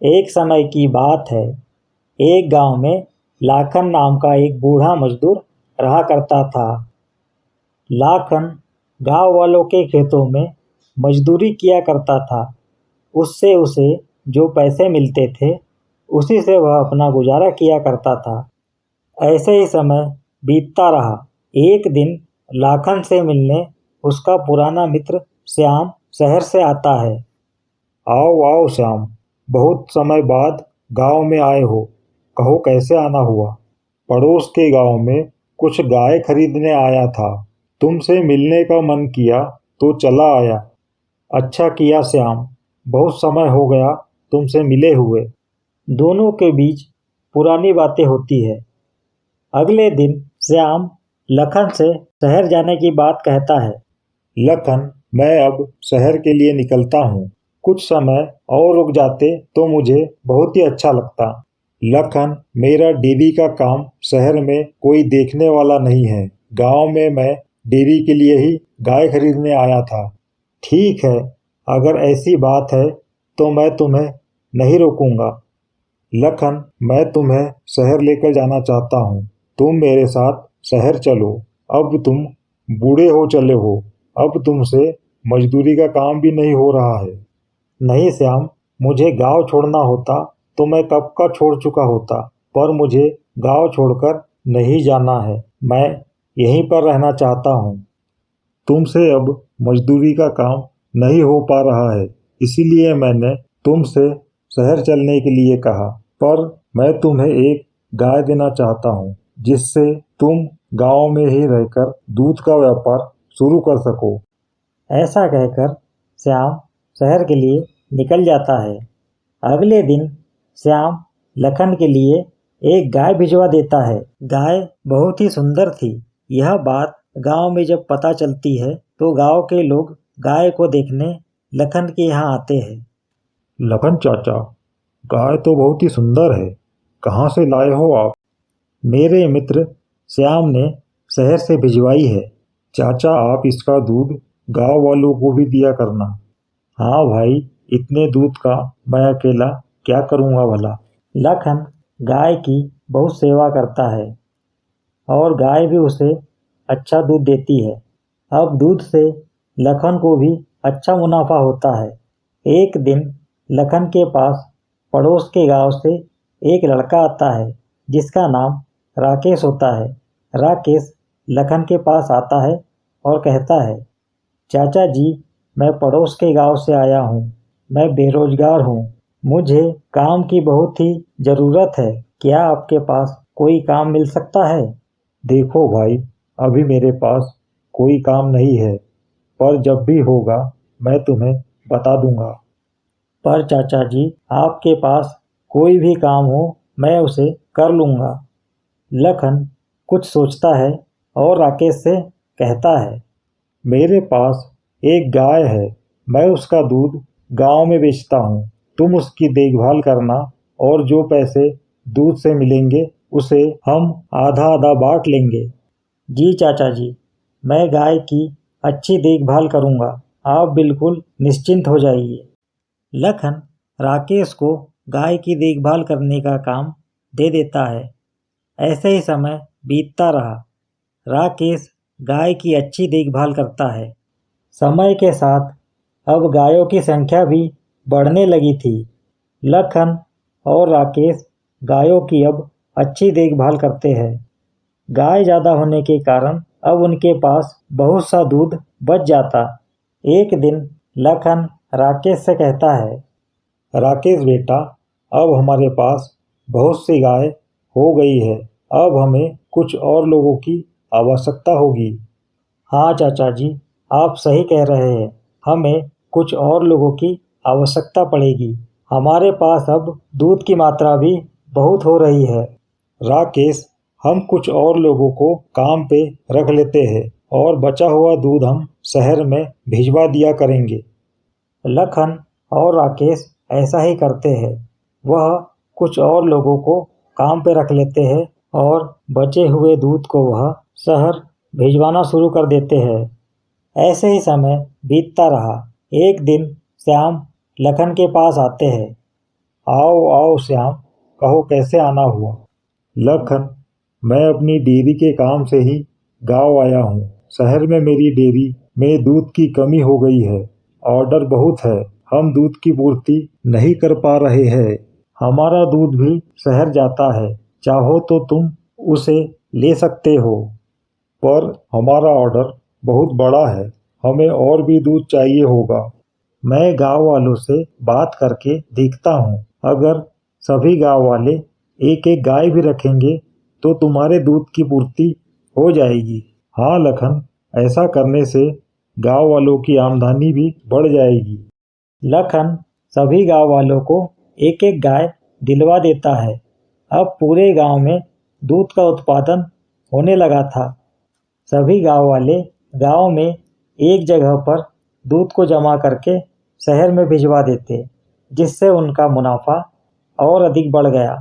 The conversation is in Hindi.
एक समय की बात है। एक गांव में लाखन नाम का एक बूढ़ा मजदूर रहा करता था। लाखन गांव वालों के खेतों में मजदूरी किया करता था। उससे उसे जो पैसे मिलते थे उसी से वह अपना गुजारा किया करता था। ऐसे ही समय बीतता रहा। एक दिन लाखन से मिलने उसका पुराना मित्र श्याम शहर से आता है। आओ आओ श्याम, बहुत समय बाद गांव में आए हो। कहो कैसे आना हुआ? पड़ोस के गांव में कुछ गाय खरीदने आया था। तुमसे मिलने का मन किया तो चला आया। अच्छा किया श्याम, बहुत समय हो गया तुमसे मिले हुए। दोनों के बीच पुरानी बातें होती है। अगले दिन श्याम लखन से शहर जाने की बात कहता है। लखन, मैं अब शहर के लिए निकलता हूँ। कुछ समय और रुक जाते तो मुझे बहुत ही अच्छा लगता। लखन, मेरा डेयरी का काम शहर में कोई देखने वाला नहीं है। गांव में मैं डेयरी के लिए ही गाय खरीदने आया था। ठीक है, अगर ऐसी बात है तो मैं तुम्हें नहीं रोकूंगा। लखन, मैं तुम्हें शहर लेकर जाना चाहता हूँ। तुम मेरे साथ शहर चलो। अब तुम बूढ़े हो चले हो। अब तुमसे मजदूरी का काम भी नहीं हो रहा है। नहीं श्याम, मुझे गांव छोड़ना होता तो मैं कब का छोड़ चुका होता, पर मुझे गांव छोड़कर नहीं जाना है। मैं यहीं पर रहना चाहता हूँ। तुमसे अब मजदूरी का काम नहीं हो पा रहा है, इसीलिए मैंने तुमसे शहर चलने के लिए कहा। पर मैं तुम्हें एक गाय देना चाहता हूँ, जिससे तुम गांव में ही रहकर दूध का व्यापार शुरू कर सको। ऐसा कहकर श्याम शहर के लिए निकल जाता है। अगले दिन श्याम लखन के लिए एक गाय भिजवा देता है। गाय बहुत ही सुंदर थी। यह बात गांव में जब पता चलती है तो गांव के लोग गाय को देखने लखन के यहाँ आते हैं। लखन चाचा, गाय तो बहुत ही सुंदर है। कहाँ से लाए हो आप? मेरे मित्र श्याम ने शहर से भिजवाई है। चाचा, आप इसका दूध गांव वालों को भी दिया करना। हाँ भाई, इतने दूध का मैं अकेला क्या करूँगा भला। लखन गाय की बहुत सेवा करता है और गाय भी उसे अच्छा दूध देती है। अब दूध से लखन को भी अच्छा मुनाफा होता है। एक दिन लखन के पास पड़ोस के गांव से एक लड़का आता है जिसका नाम राकेश होता है। राकेश लखन के पास आता है और कहता है, चाचा जी, मैं पड़ोस के गांव से आया हूँ। मैं बेरोजगार हूँ। मुझे काम की बहुत ही ज़रूरत है। क्या आपके पास कोई काम मिल सकता है? देखो भाई, अभी मेरे पास कोई काम नहीं है, पर जब भी होगा मैं तुम्हें बता दूंगा। पर चाचा जी, आपके पास कोई भी काम हो मैं उसे कर लूँगा। लखन कुछ सोचता है और राकेश से कहता है, मेरे पास एक गाय है। मैं उसका दूध गांव में बेचता हूँ। तुम उसकी देखभाल करना और जो पैसे दूध से मिलेंगे उसे हम आधा आधा बांट लेंगे। जी चाचा जी, मैं गाय की अच्छी देखभाल करूँगा। आप बिल्कुल निश्चिंत हो जाइए। लखन राकेश को गाय की देखभाल करने का काम दे देता है। ऐसे ही समय बीतता रहा। राकेश गाय की अच्छी देखभाल करता है। समय के साथ अब गायों की संख्या भी बढ़ने लगी थी। लखन और राकेश गायों की अब अच्छी देखभाल करते हैं। गाय ज़्यादा होने के कारण अब उनके पास बहुत सा दूध बच जाता। एक दिन लखन राकेश से कहता है, राकेश बेटा, अब हमारे पास बहुत सी गाय हो गई है। अब हमें कुछ और लोगों की आवश्यकता होगी। हाँ चाचा जी, आप सही कह रहे हैं। हमें कुछ और लोगों की आवश्यकता पड़ेगी। हमारे पास अब दूध की मात्रा भी बहुत हो रही है। राकेश, हम कुछ और लोगों को काम पे रख लेते हैं और बचा हुआ दूध हम शहर में भिजवा दिया करेंगे। लखन और राकेश ऐसा ही करते हैं। वह कुछ और लोगों को काम पे रख लेते हैं और बचे हुए दूध को वह शहर भिजवाना शुरू कर देते हैं। ऐसे ही समय बीतता रहा। एक दिन श्याम लखन के पास आते हैं आओ आओ श्याम, कहो कैसे आना हुआ। लखन, मैं अपनी डेयरी के काम से ही गांव आया हूँ। शहर में मेरी डेयरी में दूध की कमी हो गई है। ऑर्डर बहुत है, हम दूध की पूर्ति नहीं कर पा रहे हैं। हमारा दूध भी शहर जाता है, चाहो तो तुम उसे ले सकते हो। पर हमारा ऑर्डर बहुत बड़ा है, हमें और भी दूध चाहिए होगा। मैं गांव वालों से बात करके देखता हूँ। अगर सभी गांव वाले एक एक गाय भी रखेंगे तो तुम्हारे दूध की पूर्ति हो जाएगी। हाँ लखन, ऐसा करने से गांव वालों की आमदनी भी बढ़ जाएगी। लखन सभी गांव वालों को एक एक गाय दिलवा देता है। अब पूरे गांव में दूध का उत्पादन होने लगा था। सभी गांव वाले गांव में एक जगह पर दूध को जमा करके शहर में भिजवा देते, जिससे उनका मुनाफा और अधिक बढ़ गया।